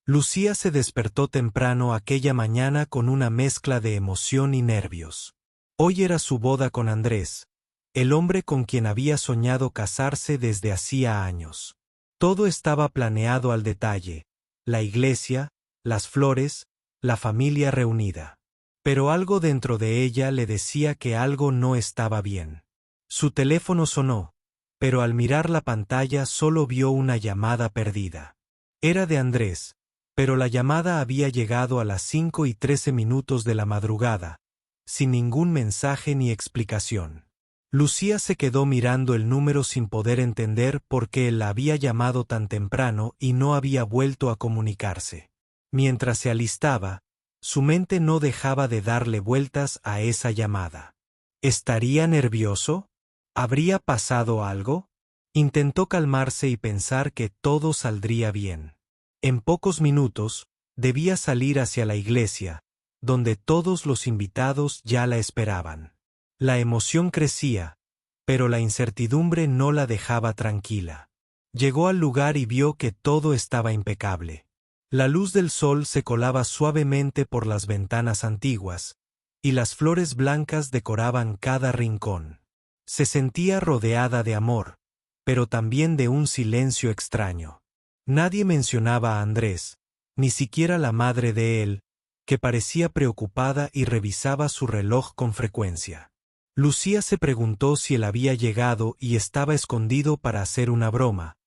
Lucía se despertó temprano aquella mañana con una mezcla de emoción y nervios. Hoy era su boda con Andrés, el hombre con quien había soñado casarse desde hacía años. Todo estaba planeado al detalle: la iglesia, las flores, la familia reunida. Pero algo dentro de ella le decía que algo no estaba bien. Su teléfono sonó, pero al mirar la pantalla solo vio una llamada perdida. Era de Andrés, pero la llamada había llegado a las 5:13 de la madrugada, sin ningún mensaje ni explicación. Lucía se quedó mirando el número sin poder entender por qué él la había llamado tan temprano y no había vuelto a comunicarse. Mientras se alistaba, su mente no dejaba de darle vueltas a esa llamada. ¿Estaría nervioso? ¿Habría pasado algo? Intentó calmarse y pensar que todo saldría bien. En pocos minutos, debía salir hacia la iglesia, donde todos los invitados ya la esperaban. La emoción crecía, pero la incertidumbre no la dejaba tranquila. Llegó al lugar y vio que todo estaba impecable. La luz del sol se colaba suavemente por las ventanas antiguas, y las flores blancas decoraban cada rincón. Se sentía rodeada de amor, pero también de un silencio extraño. Nadie mencionaba a Andrés, ni siquiera la madre de él, que parecía preocupada y revisaba su reloj con frecuencia. Lucía se preguntó si él había llegado y estaba escondido para hacer una broma,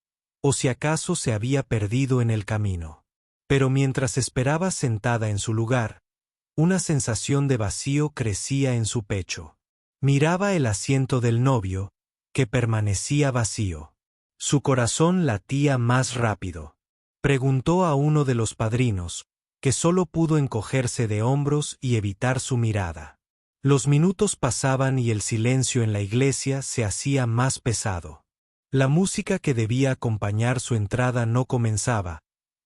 o si acaso se había perdido en el camino. Pero mientras esperaba sentada en su lugar, una sensación de vacío crecía en su pecho. Miraba el asiento del novio, que permanecía vacío. Su corazón latía más rápido. Preguntó a uno de los padrinos, que solo pudo encogerse de hombros y evitar su mirada. Los minutos pasaban y el silencio en la iglesia se hacía más pesado. La música que debía acompañar su entrada no comenzaba,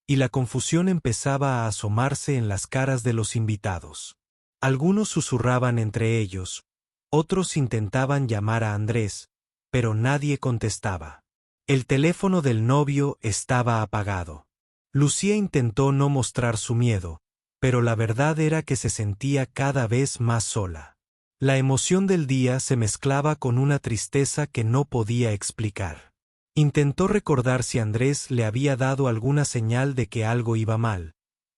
y la confusión empezaba a asomarse en las caras de los invitados. Algunos susurraban entre ellos, otros intentaban llamar a Andrés, pero nadie contestaba. El teléfono del novio estaba apagado. Lucía intentó no mostrar su miedo, pero la verdad era que se sentía cada vez más sola. La emoción del día se mezclaba con una tristeza que no podía explicar. Intentó recordar si Andrés le había dado alguna señal de que algo iba mal,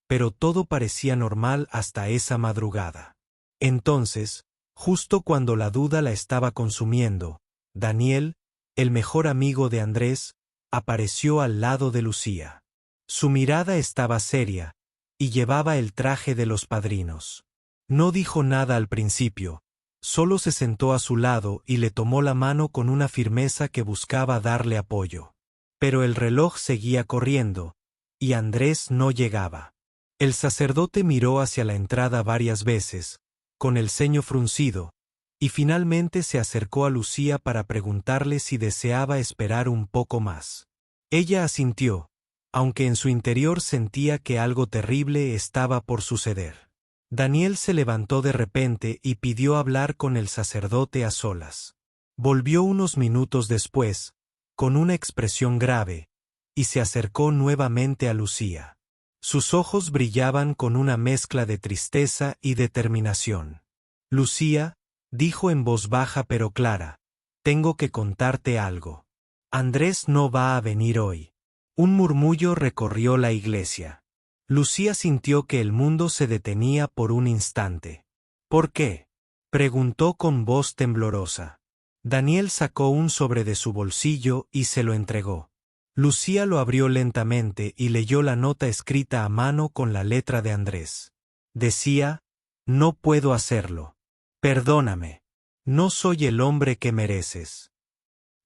pero todo parecía normal hasta esa madrugada. Entonces, justo cuando la duda la estaba consumiendo, Daniel, el mejor amigo de Andrés, apareció al lado de Lucía. Su mirada estaba seria, y llevaba el traje de los padrinos. No dijo nada al principio, solo se sentó a su lado y le tomó la mano con una firmeza que buscaba darle apoyo. Pero el reloj seguía corriendo, y Andrés no llegaba. El sacerdote miró hacia la entrada varias veces, con el ceño fruncido, y finalmente se acercó a Lucía para preguntarle si deseaba esperar un poco más. Ella asintió, aunque en su interior sentía que algo terrible estaba por suceder. Daniel se levantó de repente y pidió hablar con el sacerdote a solas. Volvió unos minutos después, con una expresión grave, y se acercó nuevamente a Lucía. Sus ojos brillaban con una mezcla de tristeza y determinación. Lucía, dijo en voz baja pero clara, tengo que contarte algo. Andrés no va a venir hoy. Un murmullo recorrió la iglesia. Lucía sintió que el mundo se detenía por un instante. ¿Por qué?, preguntó con voz temblorosa. Daniel sacó un sobre de su bolsillo y se lo entregó. Lucía lo abrió lentamente y leyó la nota escrita a mano con la letra de Andrés. Decía, no puedo hacerlo. Perdóname. No soy el hombre que mereces.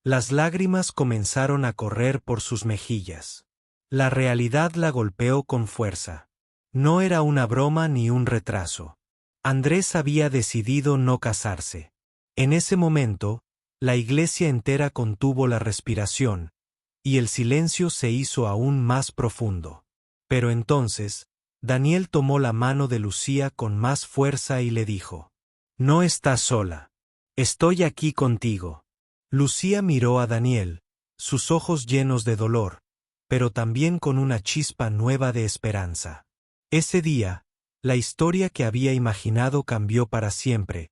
Las lágrimas comenzaron a correr por sus mejillas. La realidad la golpeó con fuerza. No era una broma ni un retraso. Andrés había decidido no casarse. En ese momento, la iglesia entera contuvo la respiración, y el silencio se hizo aún más profundo. Pero entonces, Daniel tomó la mano de Lucía con más fuerza y le dijo, no estás sola. Estoy aquí contigo. Lucía miró a Daniel, sus ojos llenos de dolor, pero también con una chispa nueva de esperanza. Ese día, la historia que había imaginado cambió para siempre,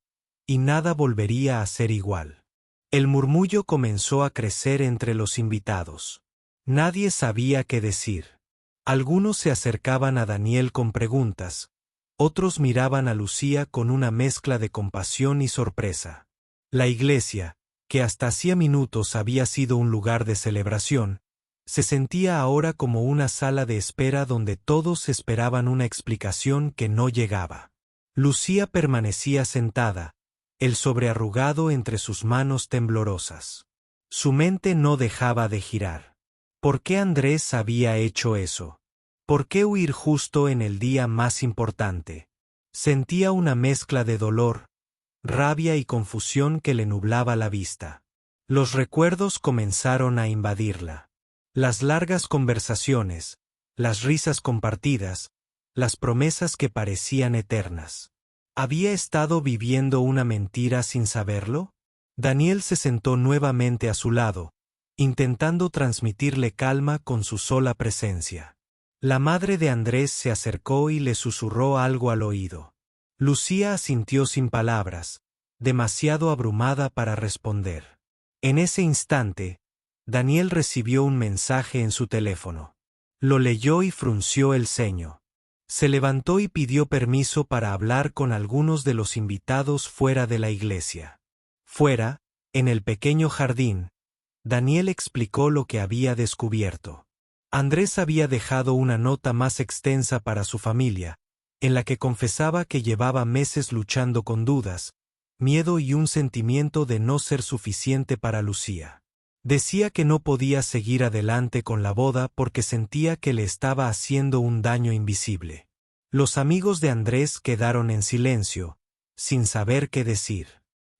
y nada volvería a ser igual. El murmullo comenzó a crecer entre los invitados. Nadie sabía qué decir. Algunos se acercaban a Daniel con preguntas, otros miraban a Lucía con una mezcla de compasión y sorpresa. La iglesia, que hasta hacía minutos había sido un lugar de celebración, se sentía ahora como una sala de espera donde todos esperaban una explicación que no llegaba. Lucía permanecía sentada, el sobre arrugado entre sus manos temblorosas. Su mente no dejaba de girar. ¿Por qué Andrés había hecho eso? ¿Por qué huir justo en el día más importante? Sentía una mezcla de dolor, rabia y confusión que le nublaba la vista. Los recuerdos comenzaron a invadirla. Las largas conversaciones, las risas compartidas, las promesas que parecían eternas. ¿Había estado viviendo una mentira sin saberlo? Daniel se sentó nuevamente a su lado, intentando transmitirle calma con su sola presencia. La madre de Andrés se acercó y le susurró algo al oído. Lucía asintió sin palabras, demasiado abrumada para responder. En ese instante, Daniel recibió un mensaje en su teléfono. Lo leyó y frunció el ceño. Se levantó y pidió permiso para hablar con algunos de los invitados fuera de la iglesia. Fuera, en el pequeño jardín, Daniel explicó lo que había descubierto. Andrés había dejado una nota más extensa para su familia, en la que confesaba que llevaba meses luchando con dudas, miedo y un sentimiento de no ser suficiente para Lucía. Decía que no podía seguir adelante con la boda porque sentía que le estaba haciendo un daño invisible. Los amigos de Andrés quedaron en silencio, sin saber qué decir.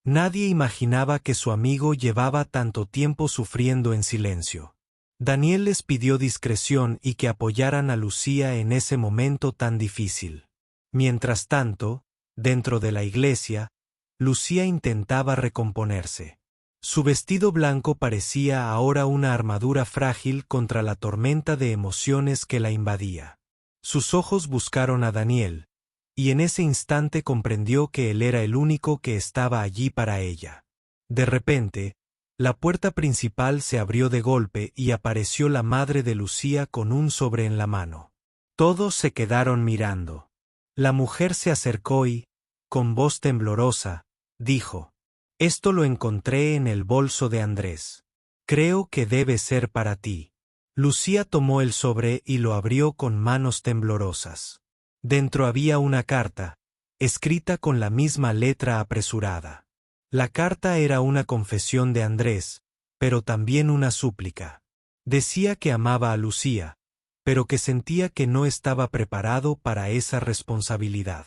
Nadie imaginaba que su amigo llevaba tanto tiempo sufriendo en silencio. Daniel les pidió discreción y que apoyaran a Lucía en ese momento tan difícil. Mientras tanto, dentro de la iglesia, Lucía intentaba recomponerse. Su vestido blanco parecía ahora una armadura frágil contra la tormenta de emociones que la invadía. Sus ojos buscaron a Daniel, y en ese instante comprendió que él era el único que estaba allí para ella. De repente, la puerta principal se abrió de golpe y apareció la madre de Lucía con un sobre en la mano. Todos se quedaron mirando. La mujer se acercó y, con voz temblorosa, dijo: «Esto lo encontré en el bolso de Andrés. Creo que debe ser para ti». Lucía tomó el sobre y lo abrió con manos temblorosas. Dentro había una carta, escrita con la misma letra apresurada. La carta era una confesión de Andrés, pero también una súplica. Decía que amaba a Lucía, pero que sentía que no estaba preparado para esa responsabilidad.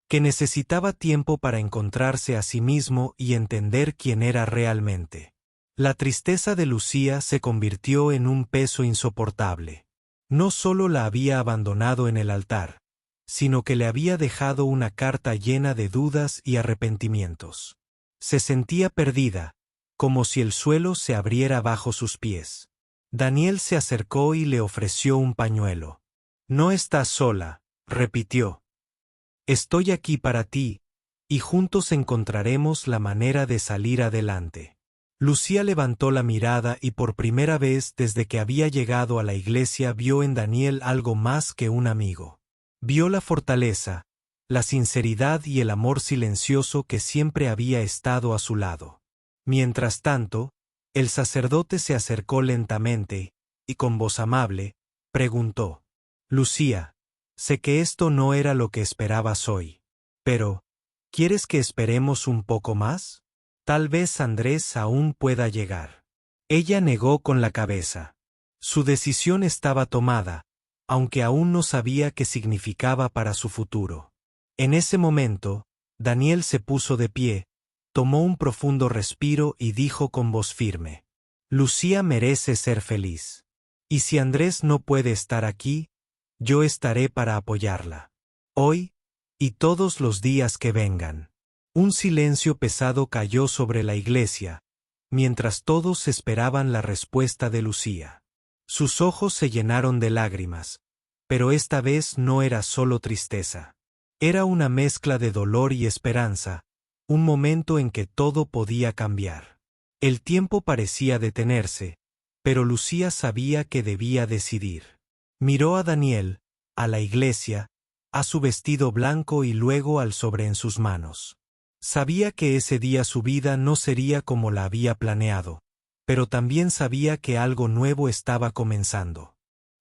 Que necesitaba tiempo para encontrarse a sí mismo y entender quién era realmente. La tristeza de Lucía se convirtió en un peso insoportable. No solo la había abandonado en el altar, sino que le había dejado una carta llena de dudas y arrepentimientos. Se sentía perdida, como si el suelo se abriera bajo sus pies. Daniel se acercó y le ofreció un pañuelo. «No estás sola», repitió. «Estoy aquí para ti, y juntos encontraremos la manera de salir adelante». Lucía levantó la mirada y por primera vez desde que había llegado a la iglesia vio en Daniel algo más que un amigo. Vio la fortaleza, la sinceridad y el amor silencioso que siempre había estado a su lado. Mientras tanto, el sacerdote se acercó lentamente, y con voz amable, preguntó: «Lucía, sé que esto no era lo que esperabas hoy. Pero, ¿quieres que esperemos un poco más? Tal vez Andrés aún pueda llegar». Ella negó con la cabeza. Su decisión estaba tomada, aunque aún no sabía qué significaba para su futuro. En ese momento, Daniel se puso de pie, tomó un profundo respiro y dijo con voz firme: «Lucía merece ser feliz. Y si Andrés no puede estar aquí, yo estaré para apoyarla. Hoy, y todos los días que vengan». Un silencio pesado cayó sobre la iglesia, mientras todos esperaban la respuesta de Lucía. Sus ojos se llenaron de lágrimas, pero esta vez no era solo tristeza. Era una mezcla de dolor y esperanza, un momento en que todo podía cambiar. El tiempo parecía detenerse, pero Lucía sabía que debía decidir. Miró a Daniel, a la iglesia, a su vestido blanco y luego al sobre en sus manos. Sabía que ese día su vida no sería como la había planeado, pero también sabía que algo nuevo estaba comenzando.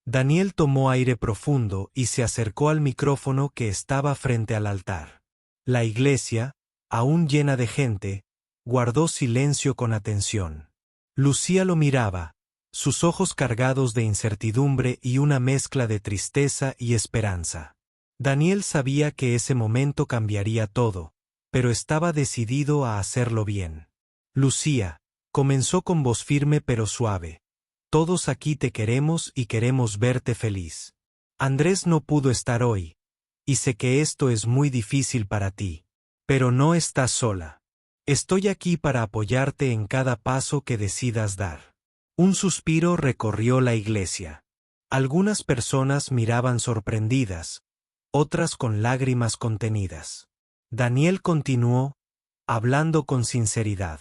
Daniel tomó aire profundo y se acercó al micrófono que estaba frente al altar. La iglesia, aún llena de gente, guardó silencio con atención. Lucía lo miraba, sus ojos cargados de incertidumbre y una mezcla de tristeza y esperanza. Daniel sabía que ese momento cambiaría todo, pero estaba decidido a hacerlo bien. Lucía, comenzó con voz firme pero suave. Todos aquí te queremos y queremos verte feliz. Andrés no pudo estar hoy, y sé que esto es muy difícil para ti. Pero no estás sola. Estoy aquí para apoyarte en cada paso que decidas dar. Un suspiro recorrió la iglesia. Algunas personas miraban sorprendidas, otras con lágrimas contenidas. Daniel continuó, hablando con sinceridad.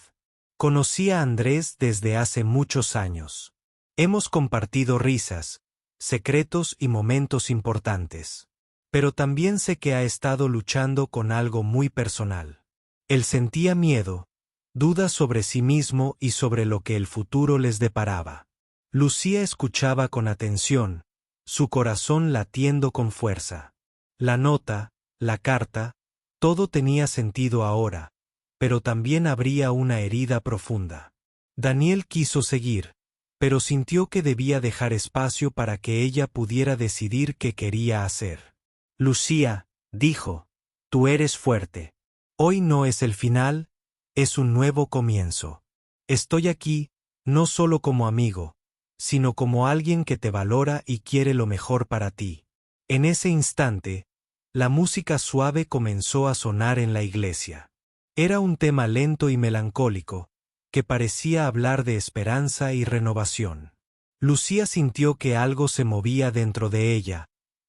Conocí a Andrés desde hace muchos años. Hemos compartido risas, secretos y momentos importantes. Pero también sé que ha estado luchando con algo muy personal. Él sentía miedo, dudas sobre sí mismo y sobre lo que el futuro les deparaba. Lucía escuchaba con atención, su corazón latiendo con fuerza. La nota, la carta, todo tenía sentido ahora, pero también habría una herida profunda. Daniel quiso seguir, pero sintió que debía dejar espacio para que ella pudiera decidir qué quería hacer. Lucía, dijo, tú eres fuerte. Hoy no es el final, es un nuevo comienzo. Estoy aquí, no solo como amigo, sino como alguien que te valora y quiere lo mejor para ti. En ese instante, la música suave comenzó a sonar en la iglesia. Era un tema lento y melancólico, que parecía hablar de esperanza y renovación. Lucía sintió que algo se movía dentro de ella,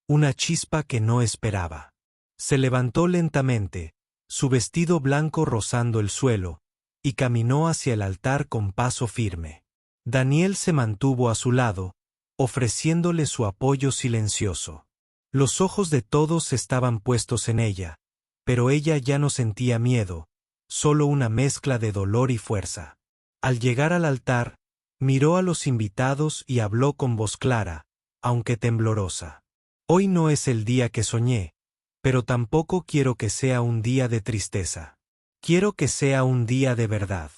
una chispa que no esperaba. Se levantó lentamente, su vestido blanco rozando el suelo, y caminó hacia el altar con paso firme. Daniel se mantuvo a su lado, ofreciéndole su apoyo silencioso. Los ojos de todos estaban puestos en ella, pero ella ya no sentía miedo, solo una mezcla de dolor y fuerza. Al llegar al altar, miró a los invitados y habló con voz clara, aunque temblorosa. Hoy no es el día que soñé, pero tampoco quiero que sea un día de tristeza. Quiero que sea un día de verdad.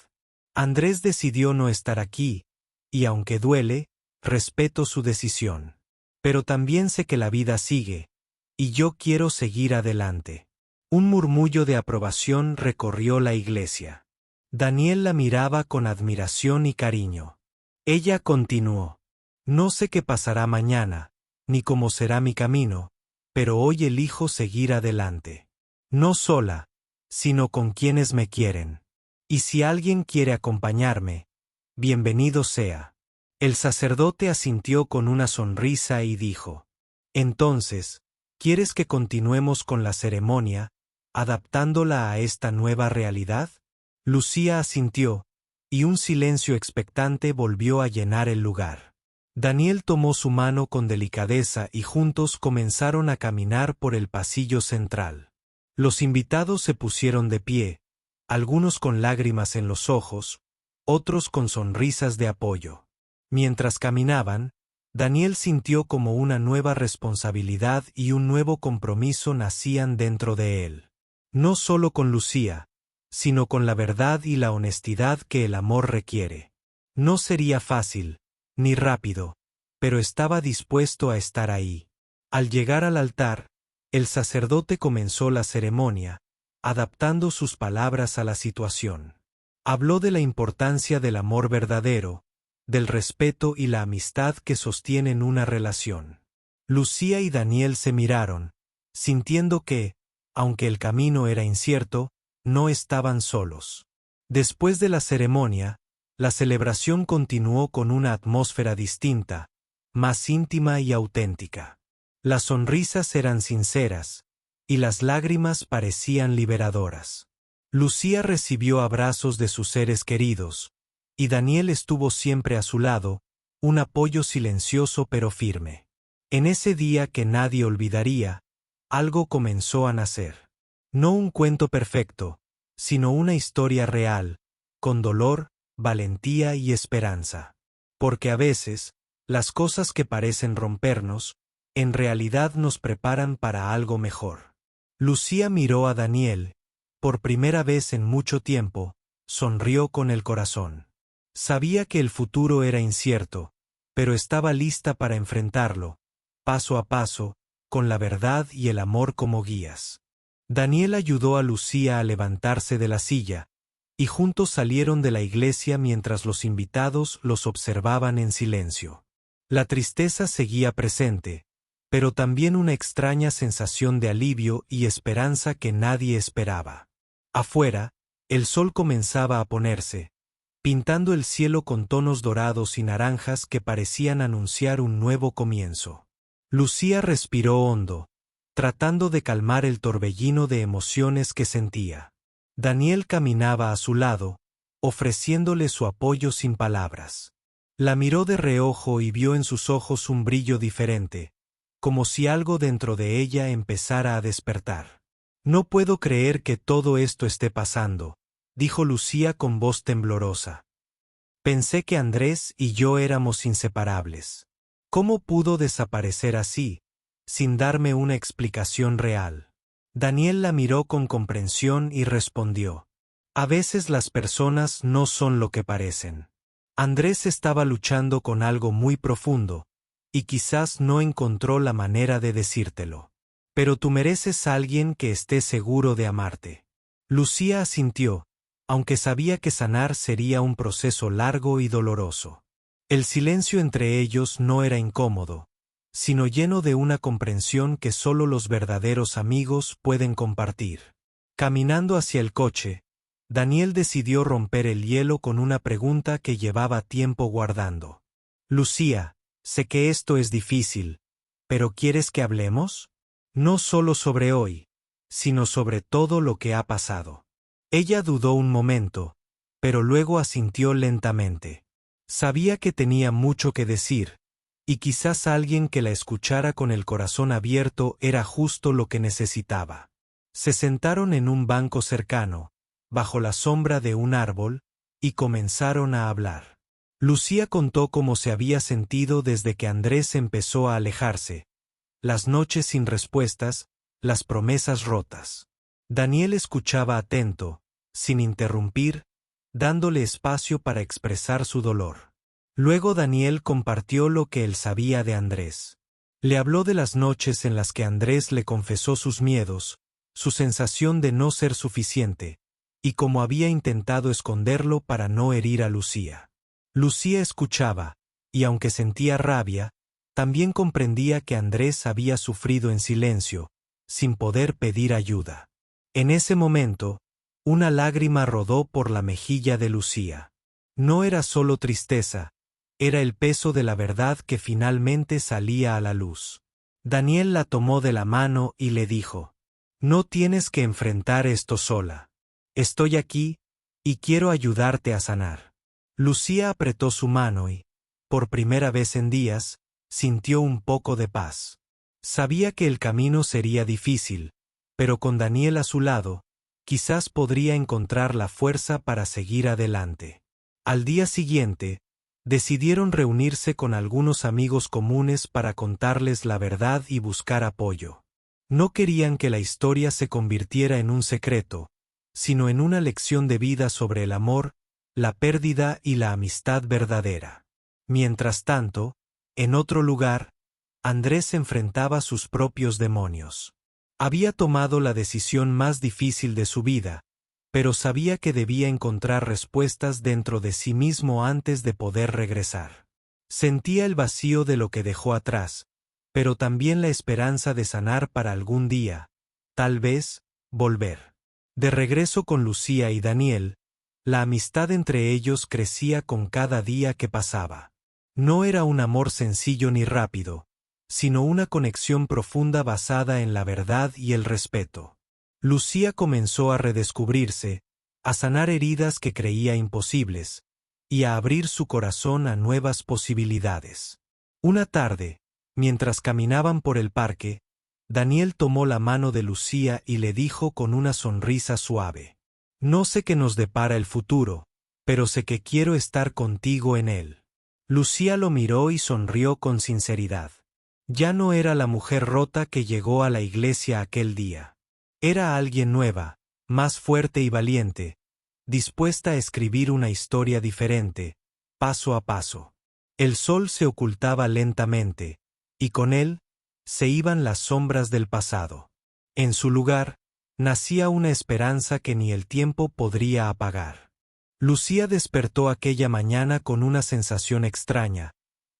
Andrés decidió no estar aquí, y aunque duele, respeto su decisión. Pero también sé que la vida sigue, y yo quiero seguir adelante. Un murmullo de aprobación recorrió la iglesia. Daniel la miraba con admiración y cariño. Ella continuó. No sé qué pasará mañana, ni cómo será mi camino, pero hoy elijo seguir adelante. No sola, sino con quienes me quieren. Y si alguien quiere acompañarme, bienvenido sea. El sacerdote asintió con una sonrisa y dijo: Entonces, ¿quieres que continuemos con la ceremonia, adaptándola a esta nueva realidad? Lucía asintió, y un silencio expectante volvió a llenar el lugar. Daniel tomó su mano con delicadeza y juntos comenzaron a caminar por el pasillo central. Los invitados se pusieron de pie, algunos con lágrimas en los ojos, otros con sonrisas de apoyo. Mientras caminaban, Daniel sintió como una nueva responsabilidad y un nuevo compromiso nacían dentro de él. No solo con Lucía, sino con la verdad y la honestidad que el amor requiere. No sería fácil, ni rápido, pero estaba dispuesto a estar ahí. Al llegar al altar, el sacerdote comenzó la ceremonia, adaptando sus palabras a la situación. Habló de la importancia del amor verdadero, del respeto y la amistad que sostienen una relación. Lucía y Daniel se miraron, sintiendo que, aunque el camino era incierto, no estaban solos. Después de la ceremonia, la celebración continuó con una atmósfera distinta, más íntima y auténtica. Las sonrisas eran sinceras, y las lágrimas parecían liberadoras. Lucía recibió abrazos de sus seres queridos, y Daniel estuvo siempre a su lado, un apoyo silencioso pero firme. En ese día que nadie olvidaría, algo comenzó a nacer. No un cuento perfecto, sino una historia real, con dolor, valentía y esperanza. Porque a veces, las cosas que parecen rompernos, en realidad nos preparan para algo mejor. Lucía miró a Daniel, por primera vez en mucho tiempo, sonrió con el corazón. Sabía que el futuro era incierto, pero estaba lista para enfrentarlo, paso a paso, con la verdad y el amor como guías. Daniel ayudó a Lucía a levantarse de la silla, y juntos salieron de la iglesia mientras los invitados los observaban en silencio. La tristeza seguía presente, pero también una extraña sensación de alivio y esperanza que nadie esperaba. Afuera, el sol comenzaba a ponerse, pintando el cielo con tonos dorados y naranjas que parecían anunciar un nuevo comienzo. Lucía respiró hondo, tratando de calmar el torbellino de emociones que sentía. Daniel caminaba a su lado, ofreciéndole su apoyo sin palabras. La miró de reojo y vio en sus ojos un brillo diferente, como si algo dentro de ella empezara a despertar. «No puedo creer que todo esto esté pasando», dijo Lucía con voz temblorosa. «Pensé que Andrés y yo éramos inseparables. ¿Cómo pudo desaparecer así, sin darme una explicación real?» Daniel la miró con comprensión y respondió: «A veces las personas no son lo que parecen. Andrés estaba luchando con algo muy profundo, y quizás no encontró la manera de decírtelo. Pero tú mereces a alguien que esté seguro de amarte». Lucía asintió, aunque sabía que sanar sería un proceso largo y doloroso. El silencio entre ellos no era incómodo, sino lleno de una comprensión que solo los verdaderos amigos pueden compartir. Caminando hacia el coche, Daniel decidió romper el hielo con una pregunta que llevaba tiempo guardando. «Lucía, sé que esto es difícil, pero ¿quieres que hablemos? No solo sobre hoy, sino sobre todo lo que ha pasado». Ella dudó un momento, pero luego asintió lentamente. Sabía que tenía mucho que decir, y quizás alguien que la escuchara con el corazón abierto era justo lo que necesitaba. Se sentaron en un banco cercano, bajo la sombra de un árbol, y comenzaron a hablar. Lucía contó cómo se había sentido desde que Andrés empezó a alejarse, las noches sin respuestas, las promesas rotas. Daniel escuchaba atento, sin interrumpir, dándole espacio para expresar su dolor. Luego Daniel compartió lo que él sabía de Andrés. Le habló de las noches en las que Andrés le confesó sus miedos, su sensación de no ser suficiente, y cómo había intentado esconderlo para no herir a Lucía. Lucía escuchaba, y aunque sentía rabia, también comprendía que Andrés había sufrido en silencio, sin poder pedir ayuda. En ese momento, una lágrima rodó por la mejilla de Lucía. No era solo tristeza, era el peso de la verdad que finalmente salía a la luz. Daniel la tomó de la mano y le dijo: «No tienes que enfrentar esto sola. Estoy aquí, y quiero ayudarte a sanar». Lucía apretó su mano y, por primera vez en días, sintió un poco de paz. Sabía que el camino sería difícil, pero con Daniel a su lado, quizás podría encontrar la fuerza para seguir adelante. Al día siguiente, decidieron reunirse con algunos amigos comunes para contarles la verdad y buscar apoyo. No querían que la historia se convirtiera en un secreto, sino en una lección de vida sobre el amor, la pérdida y la amistad verdadera. Mientras tanto, en otro lugar, Andrés enfrentaba sus propios demonios. Había tomado la decisión más difícil de su vida, pero sabía que debía encontrar respuestas dentro de sí mismo antes de poder regresar. Sentía el vacío de lo que dejó atrás, pero también la esperanza de sanar para algún día, tal vez, volver. De regreso con Lucía y Daniel, la amistad entre ellos crecía con cada día que pasaba. No era un amor sencillo ni rápido, sino una conexión profunda basada en la verdad y el respeto. Lucía comenzó a redescubrirse, a sanar heridas que creía imposibles, y a abrir su corazón a nuevas posibilidades. Una tarde, mientras caminaban por el parque, Daniel tomó la mano de Lucía y le dijo con una sonrisa suave: «No sé qué nos depara el futuro, pero sé que quiero estar contigo en él». Lucía lo miró y sonrió con sinceridad. Ya no era la mujer rota que llegó a la iglesia aquel día. Era alguien nueva, más fuerte y valiente, dispuesta a escribir una historia diferente, paso a paso. El sol se ocultaba lentamente, y con él se iban las sombras del pasado. En su lugar, nacía una esperanza que ni el tiempo podría apagar. Lucía despertó aquella mañana con una sensación extraña,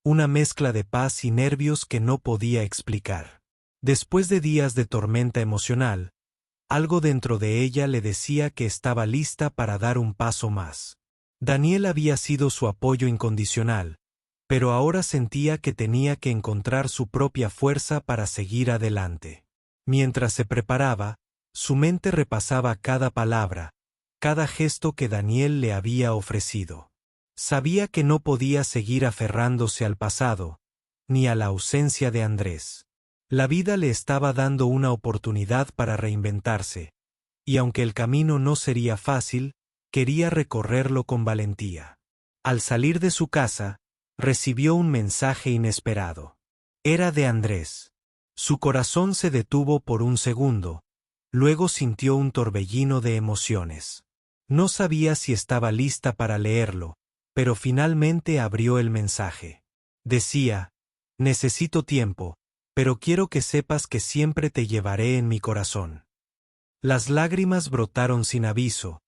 una mezcla de paz y nervios que no podía explicar. Después de días de tormenta emocional, algo dentro de ella le decía que estaba lista para dar un paso más. Daniel había sido su apoyo incondicional, pero ahora sentía que tenía que encontrar su propia fuerza para seguir adelante. Mientras se preparaba, su mente repasaba cada palabra, cada gesto que Daniel le había ofrecido. Sabía que no podía seguir aferrándose al pasado, ni a la ausencia de Andrés. La vida le estaba dando una oportunidad para reinventarse, y aunque el camino no sería fácil, quería recorrerlo con valentía. Al salir de su casa, recibió un mensaje inesperado. Era de Andrés. Su corazón se detuvo por un segundo, luego sintió un torbellino de emociones. No sabía si estaba lista para leerlo, pero finalmente abrió el mensaje. Decía: «Necesito tiempo, pero quiero que sepas que siempre te llevaré en mi corazón». Las lágrimas brotaron sin aviso,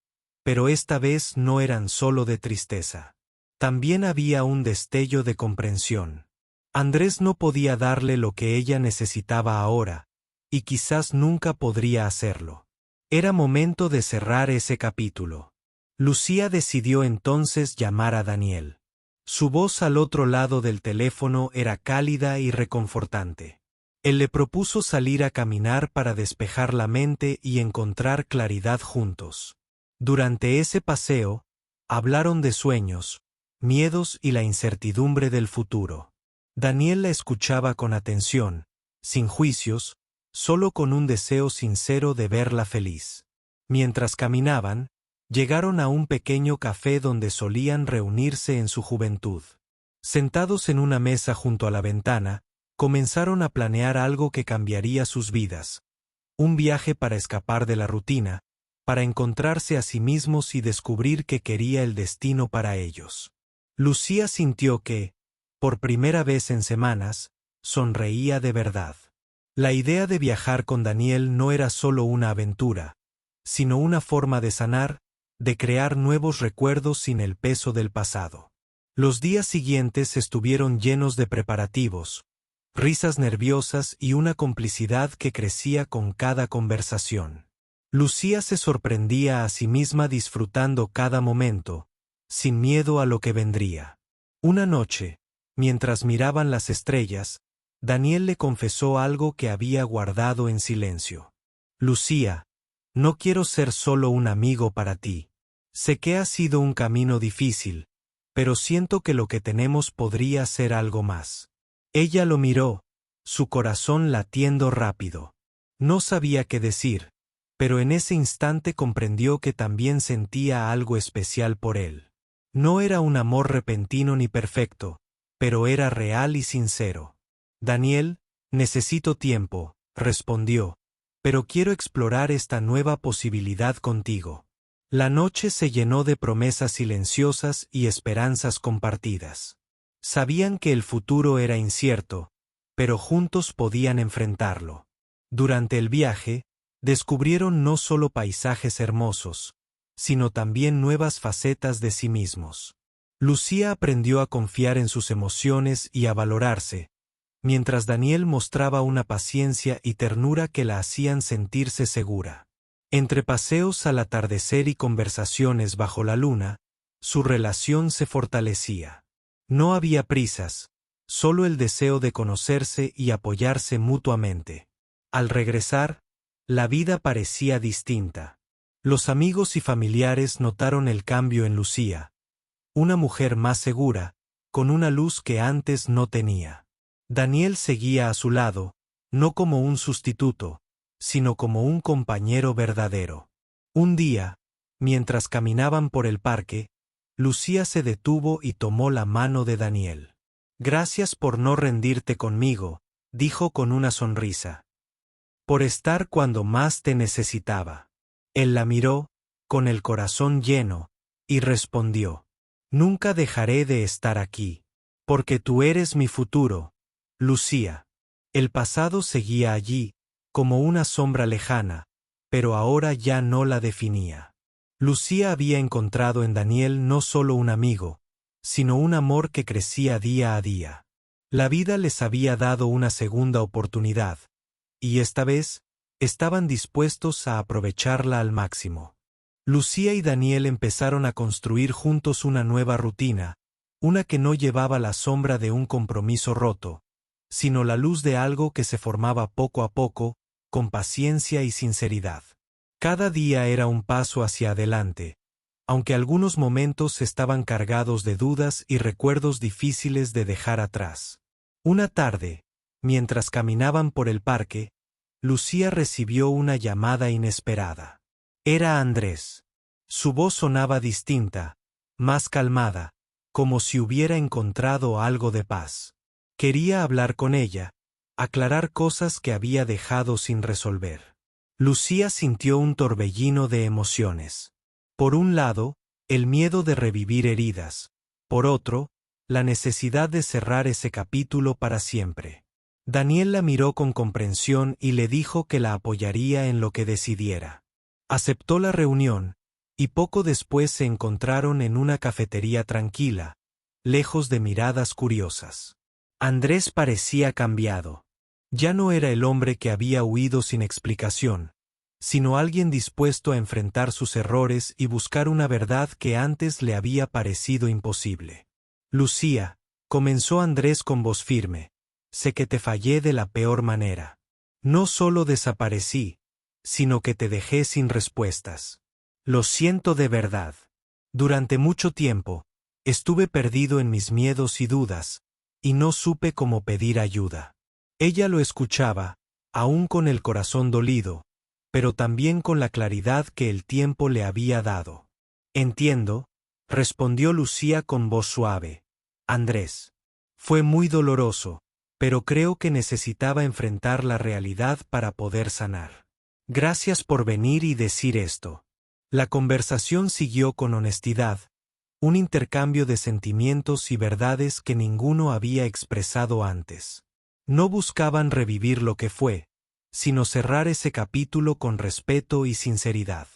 pero esta vez no eran solo de tristeza. También había un destello de comprensión. Andrés no podía darle lo que ella necesitaba ahora, y quizás nunca podría hacerlo. Era momento de cerrar ese capítulo. Lucía decidió entonces llamar a Daniel. Su voz al otro lado del teléfono era cálida y reconfortante. Él le propuso salir a caminar para despejar la mente y encontrar claridad juntos. Durante ese paseo, hablaron de sueños, miedos y la incertidumbre del futuro. Daniel la escuchaba con atención, sin juicios, solo con un deseo sincero de verla feliz. Mientras caminaban, llegaron a un pequeño café donde solían reunirse en su juventud. Sentados en una mesa junto a la ventana, comenzaron a planear algo que cambiaría sus vidas. Un viaje para escapar de la rutina, para encontrarse a sí mismos y descubrir qué quería el destino para ellos. Lucía sintió que, por primera vez en semanas, sonreía de verdad. La idea de viajar con Daniel no era solo una aventura, sino una forma de sanar, de crear nuevos recuerdos sin el peso del pasado. Los días siguientes estuvieron llenos de preparativos, risas nerviosas y una complicidad que crecía con cada conversación. Lucía se sorprendía a sí misma disfrutando cada momento, sin miedo a lo que vendría. Una noche, mientras miraban las estrellas, Daniel le confesó algo que había guardado en silencio. «Lucía, no quiero ser solo un amigo para ti. Sé que ha sido un camino difícil, pero siento que lo que tenemos podría ser algo más». Ella lo miró, su corazón latiendo rápido. No sabía qué decir, pero en ese instante comprendió que también sentía algo especial por él. No era un amor repentino ni perfecto, pero era real y sincero. «Daniel, necesito tiempo», respondió, «pero quiero explorar esta nueva posibilidad contigo». La noche se llenó de promesas silenciosas y esperanzas compartidas. Sabían que el futuro era incierto, pero juntos podían enfrentarlo. Durante el viaje, descubrieron no solo paisajes hermosos, sino también nuevas facetas de sí mismos. Lucía aprendió a confiar en sus emociones y a valorarse, mientras Daniel mostraba una paciencia y ternura que la hacían sentirse segura. Entre paseos al atardecer y conversaciones bajo la luna, su relación se fortalecía. No había prisas, solo el deseo de conocerse y apoyarse mutuamente. Al regresar, la vida parecía distinta. Los amigos y familiares notaron el cambio en Lucía. Una mujer más segura, con una luz que antes no tenía. Daniel seguía a su lado, no como un sustituto, sino como un compañero verdadero. Un día, mientras caminaban por el parque, Lucía se detuvo y tomó la mano de Daniel. «Gracias por no rendirte conmigo», dijo con una sonrisa. «Por estar cuando más te necesitaba». Él la miró, con el corazón lleno, y respondió: «Nunca dejaré de estar aquí. Porque tú eres mi futuro, Lucía». El pasado seguía allí, como una sombra lejana, pero ahora ya no la definía. Lucía había encontrado en Daniel no solo un amigo, sino un amor que crecía día a día. La vida les había dado una segunda oportunidad, y esta vez, estaban dispuestos a aprovecharla al máximo. Lucía y Daniel empezaron a construir juntos una nueva rutina, una que no llevaba la sombra de un compromiso roto, sino la luz de algo que se formaba poco a poco, con paciencia y sinceridad. Cada día era un paso hacia adelante, aunque algunos momentos estaban cargados de dudas y recuerdos difíciles de dejar atrás. Una tarde, mientras caminaban por el parque, Lucía recibió una llamada inesperada. Era Andrés. Su voz sonaba distinta, más calmada, como si hubiera encontrado algo de paz. Quería hablar con ella, aclarar cosas que había dejado sin resolver. Lucía sintió un torbellino de emociones. Por un lado, el miedo de revivir heridas. Por otro, la necesidad de cerrar ese capítulo para siempre. Daniel la miró con comprensión y le dijo que la apoyaría en lo que decidiera. Aceptó la reunión, y poco después se encontraron en una cafetería tranquila, lejos de miradas curiosas. Andrés parecía cambiado. Ya no era el hombre que había huido sin explicación, sino alguien dispuesto a enfrentar sus errores y buscar una verdad que antes le había parecido imposible. «Lucía», comenzó Andrés con voz firme, «sé que te fallé de la peor manera. No solo desaparecí, sino que te dejé sin respuestas. Lo siento de verdad. Durante mucho tiempo, estuve perdido en mis miedos y dudas, y no supe cómo pedir ayuda». Ella lo escuchaba, aún con el corazón dolido, pero también con la claridad que el tiempo le había dado. «Entiendo», respondió Lucía con voz suave. «Andrés. Fue muy doloroso, pero creo que necesitaba enfrentar la realidad para poder sanar. Gracias por venir y decir esto». La conversación siguió con honestidad, un intercambio de sentimientos y verdades que ninguno había expresado antes. No buscaban revivir lo que fue, sino cerrar ese capítulo con respeto y sinceridad.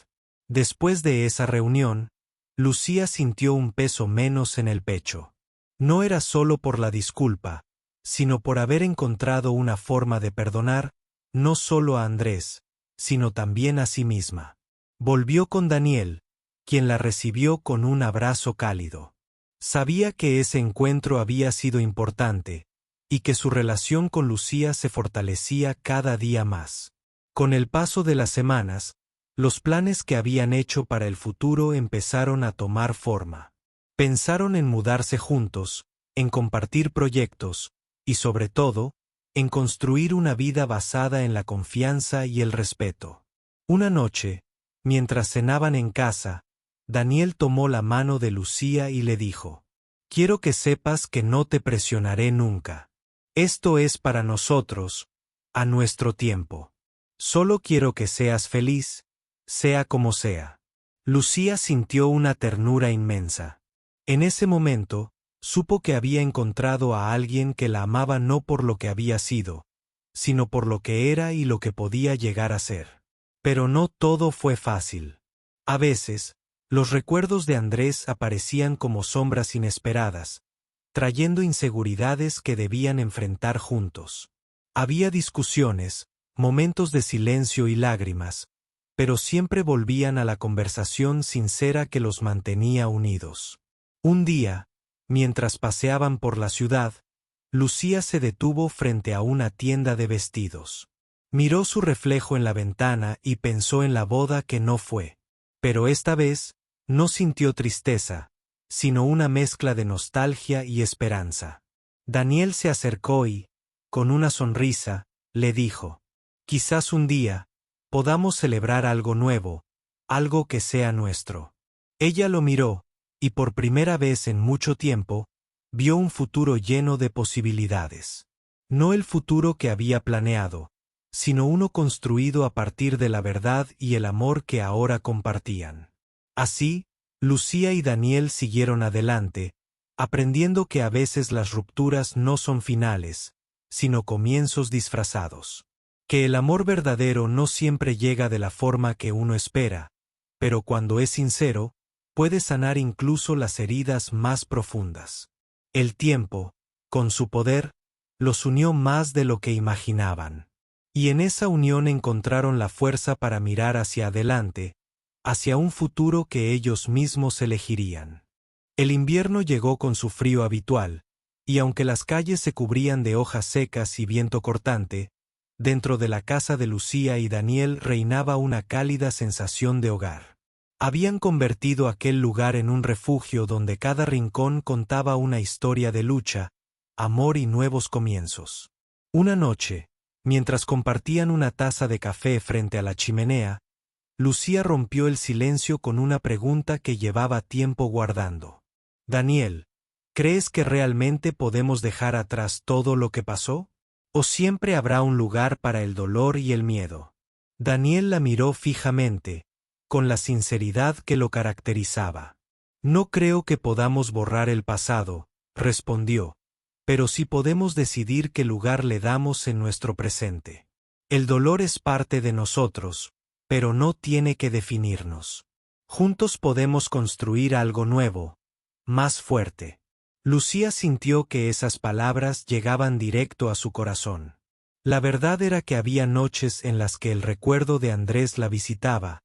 Después de esa reunión, Lucía sintió un peso menos en el pecho. No era solo por la disculpa, sino por haber encontrado una forma de perdonar, no solo a Andrés, sino también a sí misma. Volvió con Daniel, quien la recibió con un abrazo cálido. Sabía que ese encuentro había sido importante, y que su relación con Lucía se fortalecía cada día más. Con el paso de las semanas, los planes que habían hecho para el futuro empezaron a tomar forma. Pensaron en mudarse juntos, en compartir proyectos, y sobre todo, en construir una vida basada en la confianza y el respeto. Una noche, mientras cenaban en casa, Daniel tomó la mano de Lucía y le dijo: «Quiero que sepas que no te presionaré nunca. Esto es para nosotros, a nuestro tiempo. Solo quiero que seas feliz, sea como sea». Lucía sintió una ternura inmensa. En ese momento, supo que había encontrado a alguien que la amaba no por lo que había sido, sino por lo que era y lo que podía llegar a ser. Pero no todo fue fácil. A veces, los recuerdos de Andrés aparecían como sombras inesperadas, trayendo inseguridades que debían enfrentar juntos. Había discusiones, momentos de silencio y lágrimas, pero siempre volvían a la conversación sincera que los mantenía unidos. Un día, Mientras paseaban por la ciudad, Lucía se detuvo frente a una tienda de vestidos. Miró su reflejo en la ventana y pensó en la boda que no fue. Pero esta vez, no sintió tristeza, sino una mezcla de nostalgia y esperanza. Daniel se acercó y, con una sonrisa, le dijo: «Quizás un día podamos celebrar algo nuevo, algo que sea nuestro». Ella lo miró, y por primera vez en mucho tiempo, vio un futuro lleno de posibilidades. No el futuro que había planeado, sino uno construido a partir de la verdad y el amor que ahora compartían. Así, Lucía y Daniel siguieron adelante, aprendiendo que a veces las rupturas no son finales, sino comienzos disfrazados. Que el amor verdadero no siempre llega de la forma que uno espera, pero cuando es sincero, puede sanar incluso las heridas más profundas. El tiempo, con su poder, los unió más de lo que imaginaban. Y en esa unión encontraron la fuerza para mirar hacia adelante, hacia un futuro que ellos mismos elegirían. El invierno llegó con su frío habitual, y aunque las calles se cubrían de hojas secas y viento cortante, dentro de la casa de Lucía y Daniel reinaba una cálida sensación de hogar. Habían convertido aquel lugar en un refugio donde cada rincón contaba una historia de lucha, amor y nuevos comienzos. Una noche, mientras compartían una taza de café frente a la chimenea, Lucía rompió el silencio con una pregunta que llevaba tiempo guardando. «Daniel, ¿crees que realmente podemos dejar atrás todo lo que pasó? ¿O siempre habrá un lugar para el dolor y el miedo?» Daniel la miró fijamente, con la sinceridad que lo caracterizaba. «No creo que podamos borrar el pasado», respondió, «pero sí podemos decidir qué lugar le damos en nuestro presente. El dolor es parte de nosotros, pero no tiene que definirnos. Juntos podemos construir algo nuevo, más fuerte». Lucía sintió que esas palabras llegaban directo a su corazón. La verdad era que había noches en las que el recuerdo de Andrés la visitaba,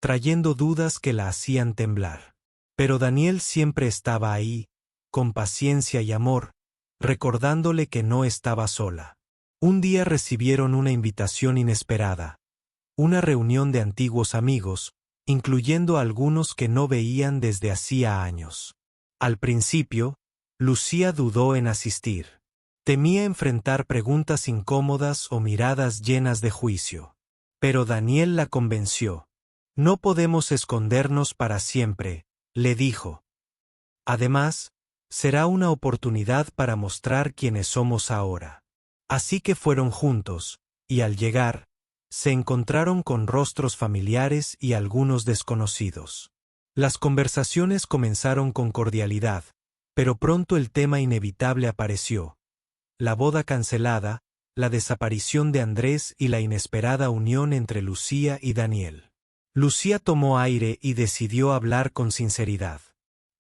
trayendo dudas que la hacían temblar. Pero Daniel siempre estaba ahí, con paciencia y amor, recordándole que no estaba sola. Un día recibieron una invitación inesperada, una reunión de antiguos amigos, incluyendo a algunos que no veían desde hacía años. Al principio, Lucía dudó en asistir. Temía enfrentar preguntas incómodas o miradas llenas de juicio. Pero Daniel la convenció. «No podemos escondernos para siempre», le dijo. «Además, será una oportunidad para mostrar quiénes somos ahora». Así que fueron juntos, y al llegar, se encontraron con rostros familiares y algunos desconocidos. Las conversaciones comenzaron con cordialidad, pero pronto el tema inevitable apareció: la boda cancelada, la desaparición de Andrés y la inesperada unión entre Lucía y Daniel. Lucía tomó aire y decidió hablar con sinceridad.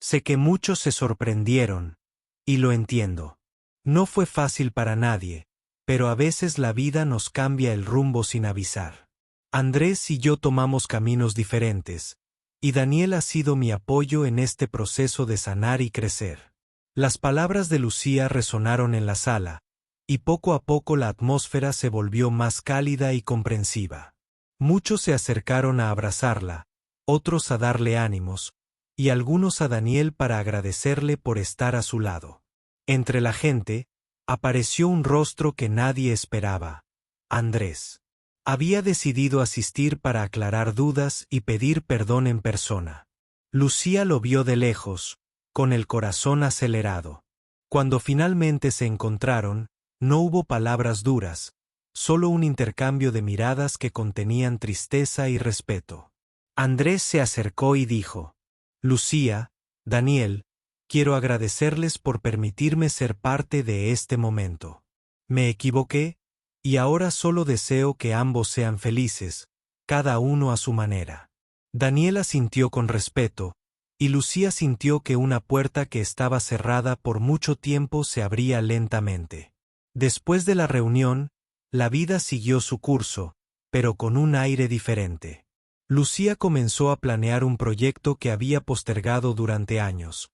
«Sé que muchos se sorprendieron, y lo entiendo. No fue fácil para nadie, pero a veces la vida nos cambia el rumbo sin avisar. Andrés y yo tomamos caminos diferentes, y Daniel ha sido mi apoyo en este proceso de sanar y crecer». Las palabras de Lucía resonaron en la sala, y poco a poco la atmósfera se volvió más cálida y comprensiva. Muchos se acercaron a abrazarla, otros a darle ánimos, y algunos a Daniel para agradecerle por estar a su lado. Entre la gente, apareció un rostro que nadie esperaba: Andrés. Había decidido asistir para aclarar dudas y pedir perdón en persona. Lucía lo vio de lejos, con el corazón acelerado. Cuando finalmente se encontraron, no hubo palabras duras, solo un intercambio de miradas que contenían tristeza y respeto. Andrés se acercó y dijo: «Lucía, Daniel, quiero agradecerles por permitirme ser parte de este momento. Me equivoqué, y ahora solo deseo que ambos sean felices, cada uno a su manera». Daniel asintió con respeto, y Lucía sintió que una puerta que estaba cerrada por mucho tiempo se abría lentamente. Después de la reunión, la vida siguió su curso, pero con un aire diferente. Lucía comenzó a planear un proyecto que había postergado durante años: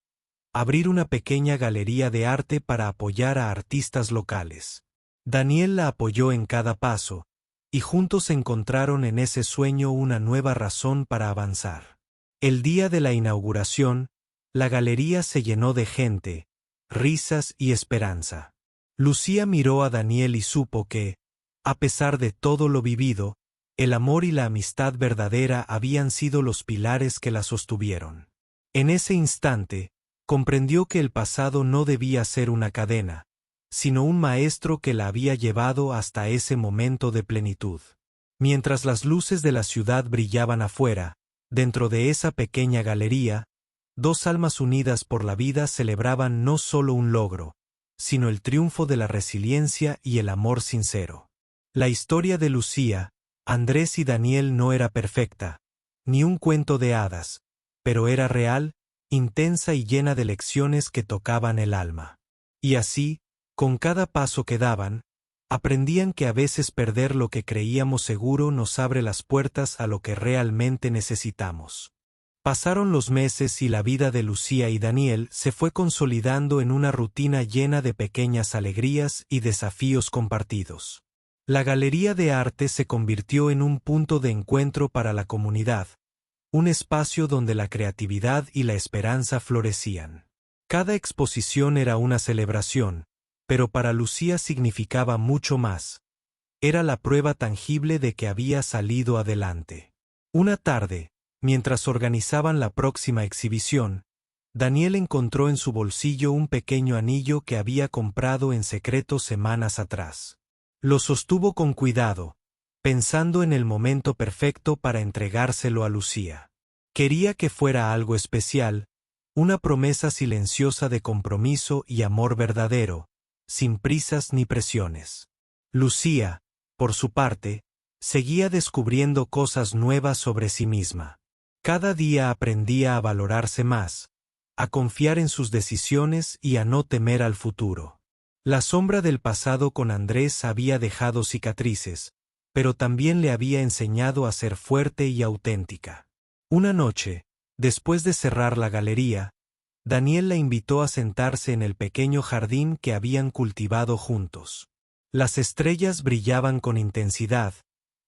abrir una pequeña galería de arte para apoyar a artistas locales. Daniel la apoyó en cada paso, y juntos encontraron en ese sueño una nueva razón para avanzar. El día de la inauguración, la galería se llenó de gente, risas y esperanza. Lucía miró a Daniel y supo que, a pesar de todo lo vivido, el amor y la amistad verdadera habían sido los pilares que la sostuvieron. En ese instante, comprendió que el pasado no debía ser una cadena, sino un maestro que la había llevado hasta ese momento de plenitud. Mientras las luces de la ciudad brillaban afuera, dentro de esa pequeña galería, dos almas unidas por la vida celebraban no solo un logro, sino el triunfo de la resiliencia y el amor sincero. La historia de Lucía, Andrés y Daniel no era perfecta, ni un cuento de hadas, pero era real, intensa y llena de lecciones que tocaban el alma. Y así, con cada paso que daban, aprendían que a veces perder lo que creíamos seguro nos abre las puertas a lo que realmente necesitamos. Pasaron los meses y la vida de Lucía y Daniel se fue consolidando en una rutina llena de pequeñas alegrías y desafíos compartidos. La galería de arte se convirtió en un punto de encuentro para la comunidad, un espacio donde la creatividad y la esperanza florecían. Cada exposición era una celebración, pero para Lucía significaba mucho más. Era la prueba tangible de que había salido adelante. Una tarde, mientras organizaban la próxima exhibición, Daniel encontró en su bolsillo un pequeño anillo que había comprado en secreto semanas atrás. Lo sostuvo con cuidado, pensando en el momento perfecto para entregárselo a Lucía. Quería que fuera algo especial, una promesa silenciosa de compromiso y amor verdadero, sin prisas ni presiones. Lucía, por su parte, seguía descubriendo cosas nuevas sobre sí misma. Cada día aprendía a valorarse más, a confiar en sus decisiones y a no temer al futuro. La sombra del pasado con Andrés había dejado cicatrices, pero también le había enseñado a ser fuerte y auténtica. Una noche, después de cerrar la galería, Daniel la invitó a sentarse en el pequeño jardín que habían cultivado juntos. Las estrellas brillaban con intensidad,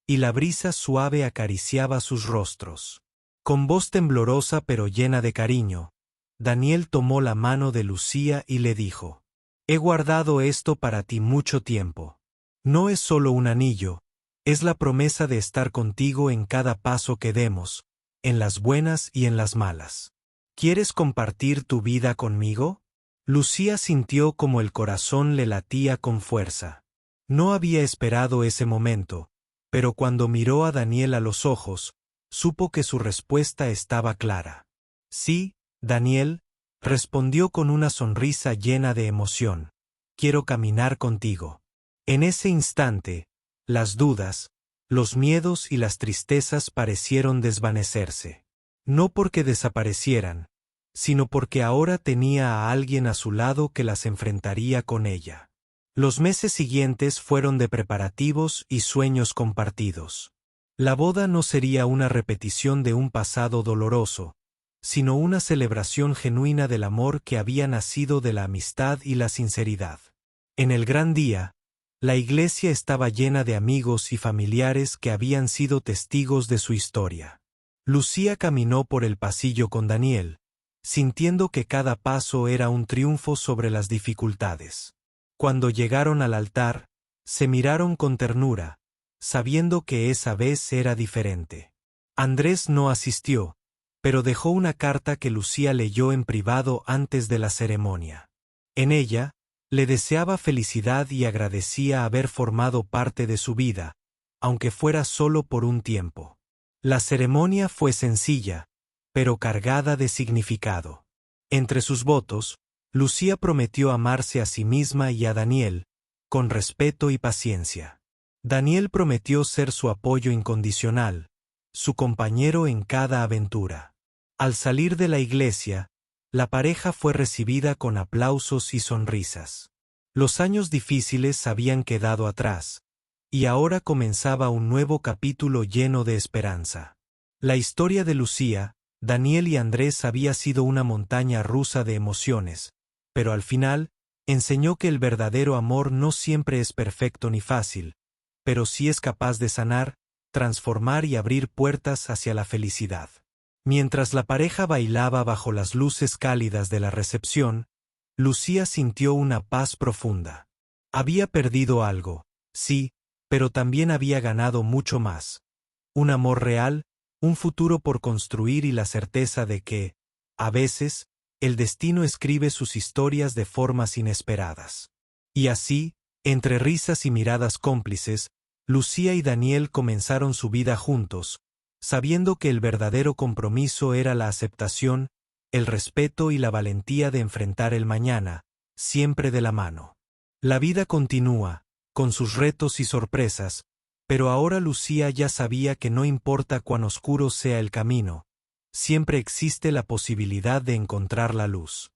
y la brisa suave acariciaba sus rostros. Con voz temblorosa pero llena de cariño, Daniel tomó la mano de Lucía y le dijo: «He guardado esto para ti mucho tiempo. No es solo un anillo, es la promesa de estar contigo en cada paso que demos, en las buenas y en las malas. ¿Quieres compartir tu vida conmigo?». Lucía sintió como el corazón le latía con fuerza. No había esperado ese momento, pero cuando miró a Daniel a los ojos, supo que su respuesta estaba clara. «Sí, Daniel», respondió con una sonrisa llena de emoción. «Quiero caminar contigo». En ese instante, las dudas, los miedos y las tristezas parecieron desvanecerse. No porque desaparecieran, sino porque ahora tenía a alguien a su lado que las enfrentaría con ella. Los meses siguientes fueron de preparativos y sueños compartidos. La boda no sería una repetición de un pasado doloroso, sino una celebración genuina del amor que había nacido de la amistad y la sinceridad. En el gran día, la iglesia estaba llena de amigos y familiares que habían sido testigos de su historia. Lucía caminó por el pasillo con Daniel, sintiendo que cada paso era un triunfo sobre las dificultades. Cuando llegaron al altar, se miraron con ternura, sabiendo que esa vez era diferente. Andrés no asistió, pero dejó una carta que Lucía leyó en privado antes de la ceremonia. En ella, le deseaba felicidad y agradecía haber formado parte de su vida, aunque fuera solo por un tiempo. La ceremonia fue sencilla, pero cargada de significado. Entre sus votos, Lucía prometió amarse a sí misma y a Daniel, con respeto y paciencia. Daniel prometió ser su apoyo incondicional, su compañero en cada aventura. Al salir de la iglesia, la pareja fue recibida con aplausos y sonrisas. Los años difíciles habían quedado atrás, y ahora comenzaba un nuevo capítulo lleno de esperanza. La historia de Lucía, Daniel y Andrés había sido una montaña rusa de emociones, pero al final, enseñó que el verdadero amor no siempre es perfecto ni fácil, pero sí es capaz de sanar, transformar y abrir puertas hacia la felicidad. Mientras la pareja bailaba bajo las luces cálidas de la recepción, Lucía sintió una paz profunda. Había perdido algo, sí, pero también había ganado mucho más. Un amor real, un futuro por construir y la certeza de que, a veces, el destino escribe sus historias de formas inesperadas. Y así, entre risas y miradas cómplices, Lucía y Daniel comenzaron su vida juntos, sabiendo que el verdadero compromiso era la aceptación, el respeto y la valentía de enfrentar el mañana, siempre de la mano. La vida continúa, con sus retos y sorpresas, pero ahora Lucía ya sabía que no importa cuán oscuro sea el camino, siempre existe la posibilidad de encontrar la luz.